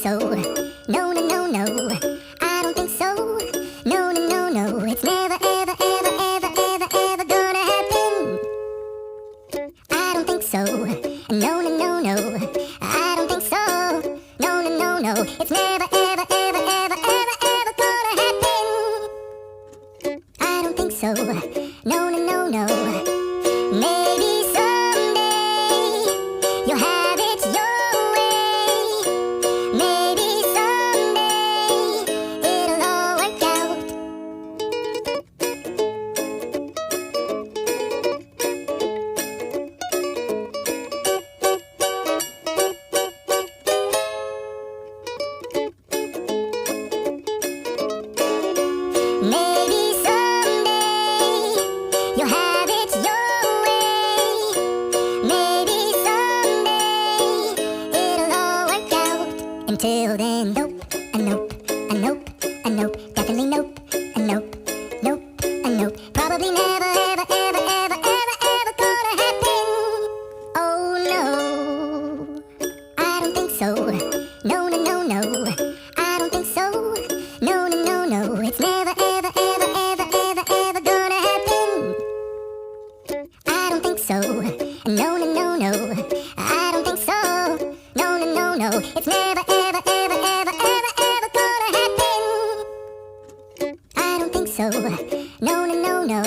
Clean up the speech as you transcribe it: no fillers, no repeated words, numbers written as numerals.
so. No, no, no, no. I don't think so. No, no, no, no. It's never, ever, ever, ever, ever, ever gonna happen. I don't think so. No, no, no, no. I don't think so. No, no, no, no. It's never, ever, ever, ever, ever, ever gonna happen. I don't think so. No, no, no, no. Maybe someday you'll have it your way. Maybe someday it'll all work out. Maybe someday you'll have it your way. Maybe someday it'll all work out. Until then, nope, a nope, a nope, a nope, definitely nope, a nope, nope, a nope. Probably never, ever, ever, ever, ever, ever gonna happen. Oh no, I don't think so. No, no, no, no. I don't think so. No, no, no, no. It's never, ever, ever, ever, ever, ever gonna happen. I don't think so. No, no, no, no. I don't think so. No, no, no, no. It's never, ever, ever, ever, ever, ever gonna happen. I don't think so. No, no, no, no.